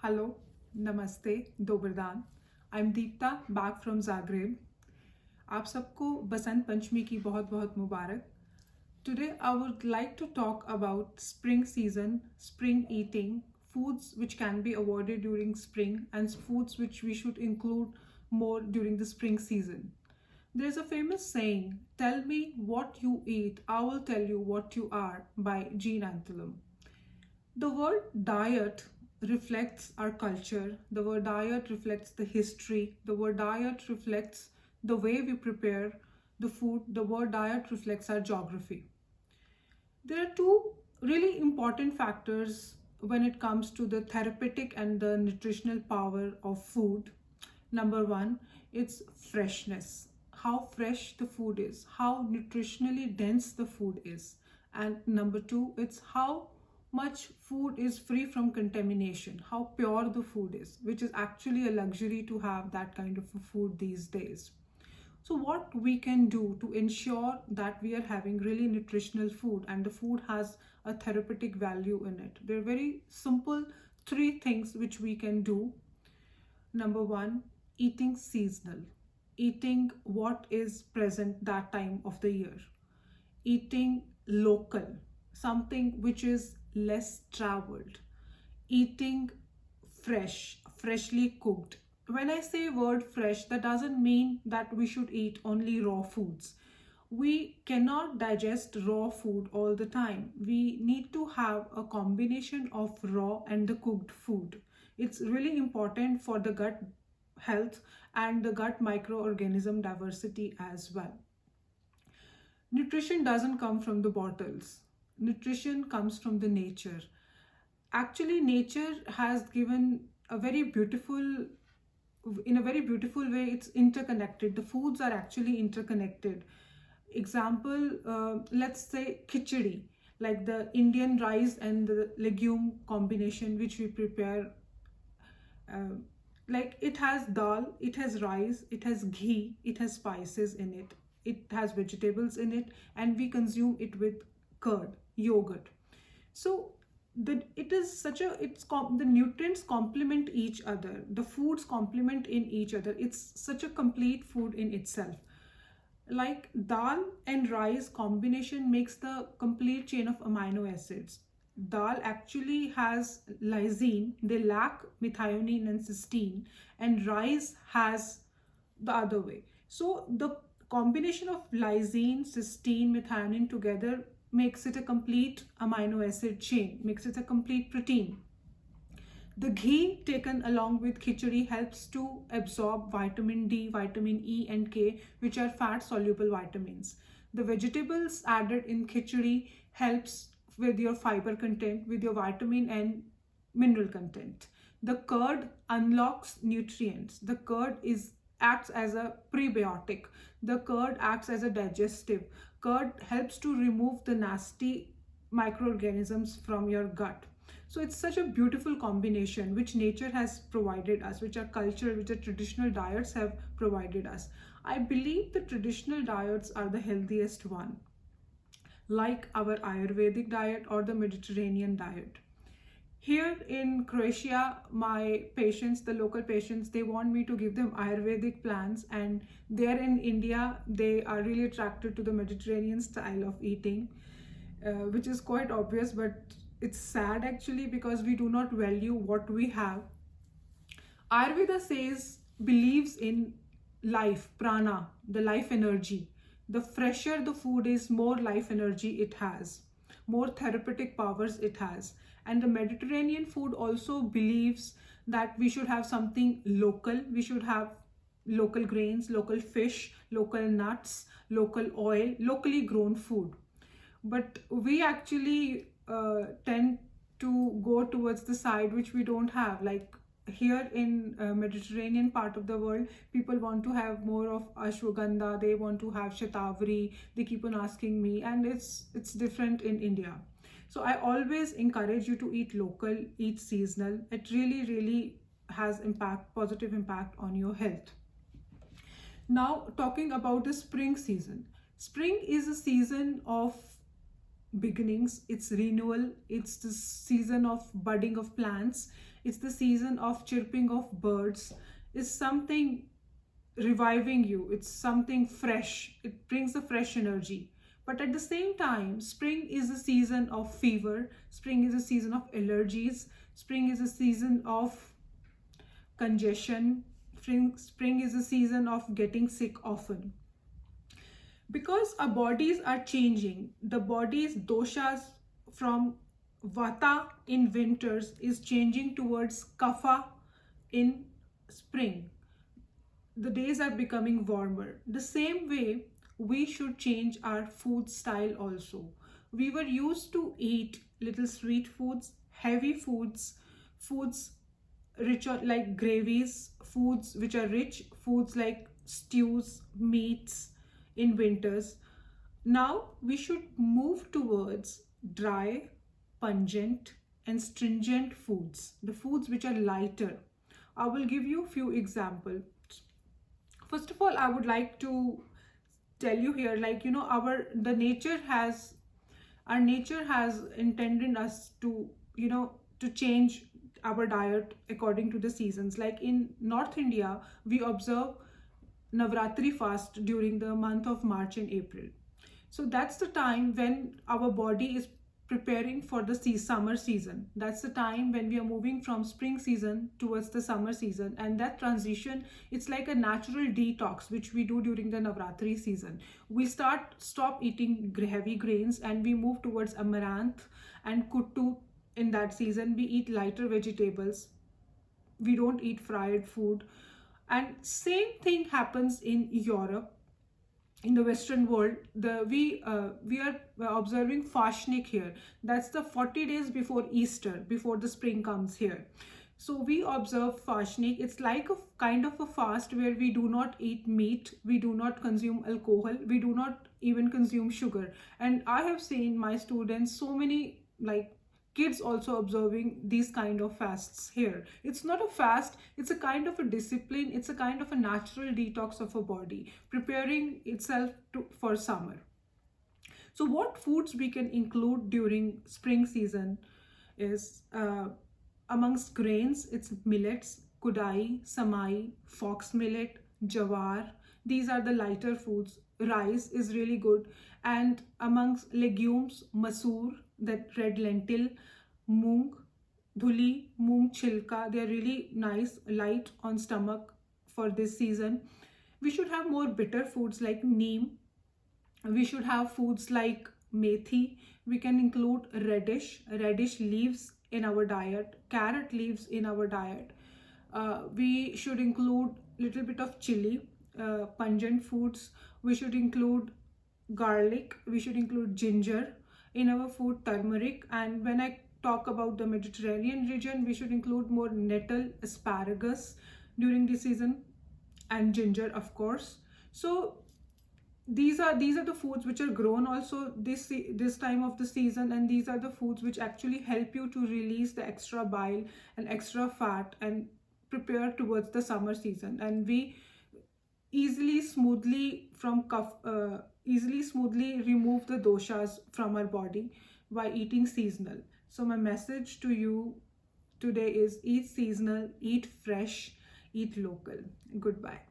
Hello, Namaste, Doberdan. I'm Deepta back from Zagreb. आप सबको बसंत पंचमी की बहुत बहुत मुबारक. Today I would like to talk about spring season, spring eating, foods which can be avoided during spring and foods which we should include more during the spring season. There's a famous saying, "Tell me what you eat, I will tell you what you are," by Jean Anthelm. The word diet reflects our culture. The word diet reflects the history. The word diet reflects the way we prepare the food. The word diet reflects our geography. There are two really important factors when it comes to the therapeutic and the nutritional power of food. Number one, it's freshness. How fresh the food is, how nutritionally dense the food is. And number two, it's how much food is free from contamination, how pure the food is, which is actually a luxury to have that kind of a food these days. So what we can do to ensure that we are having really nutritional food and the food has a therapeutic value in it. There are very simple three things which we can do. Number one, eating seasonal, eating what is present that time of the year, eating local, something which is less traveled, eating fresh, freshly cooked. When I say word fresh, that doesn't mean that we should eat only raw foods. We cannot digest raw food all the time. We need to have a combination of raw and the cooked food. It's really important for the gut health and the gut microorganism diversity as well. Nutrition doesn't come from the bottles. Nutrition comes from the nature. Actually, nature has given a very beautiful, in a very beautiful way, it's interconnected. The foods are actually interconnected. Example, let's say khichdi, like the Indian rice and the legume combination which we prepare. Uh, like it has dal, it has rice, it has ghee, it has spices in it, it has vegetables in it, and we consume it with curd, yogurt. So it is such a the nutrients complement each other, the foods complement in each other. It's such a complete food in itself. Like dal and rice combination makes the complete chain of amino acids. Dal actually has lysine, they lack methionine and cysteine, and rice has the other way. So the combination of lysine, cysteine, methionine together makes it a complete amino acid chain, makes it a complete protein. The ghee taken along with khichdi helps to absorb vitamin D, vitamin E and K, which are fat soluble vitamins. The vegetables added in khichdi helps with your fiber content, with your vitamin and mineral content. The curd unlocks nutrients. The curd acts as a prebiotic. The curd acts as a digestive. Curd helps to remove the nasty microorganisms from your gut. So it's such a beautiful combination which nature has provided us, which our culture, which the traditional diets have provided us. I believe the traditional diets are the healthiest one, like our Ayurvedic diet or the Mediterranean diet. Here in Croatia, my patients, the local patients, they want me to give them Ayurvedic plans, and there in India, they are really attracted to the Mediterranean style of eating, which is quite obvious, but it's sad actually because we do not value what we have. Ayurveda believes in life, prana, the life energy. The fresher the food is, more life energy it has, more therapeutic powers it has. And the Mediterranean food also believes that we should have something local. We should have local grains, local fish, local nuts, local oil, locally grown food. But we actually tend to go towards the side which we don't have. Like here in Mediterranean part of the world, people want to have more of ashwagandha, they want to have shatavari, they keep on asking me, and it's different in India. So I always encourage you to eat local, eat seasonal. It really has positive impact on your health. Now talking about the spring season. Spring is a season of beginnings, it's renewal, it's the season of budding of plants, it's the season of chirping of birds. It's something reviving you, it's something fresh, it brings a fresh energy. But at the same time, spring is a season of fever, spring is a season of allergies, spring is a season of congestion, spring is a season of getting sick often. Because our bodies are changing, the body's doshas from vata in winters is changing towards kapha in spring. The days are becoming warmer. The same way, we should change our food style also. We were used to eat little sweet foods, heavy foods, foods rich like gravies, foods which are rich, foods like stews, meats in winters. Now we should move towards dry, pungent, and stringent foods, the foods which are lighter. I will give you a few examples. First of all, I would like to tell you here, like, our nature has intended us to, to change our diet according to the seasons. Like in North India, we observe Navratri fast during the month of March and April. So that's the time when our body is preparing for the summer season. That's the time when we are moving from spring season towards the summer season. And that transition, it's like a natural detox, which we do during the Navratri season. We stop eating heavy grains and we move towards amaranth and kuttu. In that season, we eat lighter vegetables. We don't eat fried food. And same thing happens in Europe. In the Western world, we are observing Fashnik here. That's the 40 days before Easter, before the spring comes here. So we observe Fashnik. It's like a kind of a fast where we do not eat meat, we do not consume alcohol, we do not even consume sugar. And I have seen my students, so many like kids also observing these kind of fasts here. It's not a fast, it's a kind of a discipline, it's a kind of a natural detox of a body, preparing itself for summer. So what foods we can include during spring season is, amongst grains, it's millets, kudai, samai, fox millet, jawar. These are the lighter foods. Rice is really good. And amongst legumes, masoor, that red lentil, moong, dhuli, moong chilka, they are really nice, light on stomach for this season. We should have more bitter foods like neem. We should have foods like methi. We can include radish leaves in our diet, carrot leaves in our diet. We should include little bit of chili, pungent foods. We should include garlic, we should include ginger in our food, turmeric. And when I talk about the Mediterranean region, we should include more nettle, asparagus during the season, and ginger, of course. So these are the foods which are grown also this time of the season, and these are the foods which actually help you to release the extra bile and extra fat and prepare towards the summer season. And we easily smoothly remove the doshas from our body by eating seasonal. So my message to you today is: eat seasonal, eat fresh, eat local. Goodbye.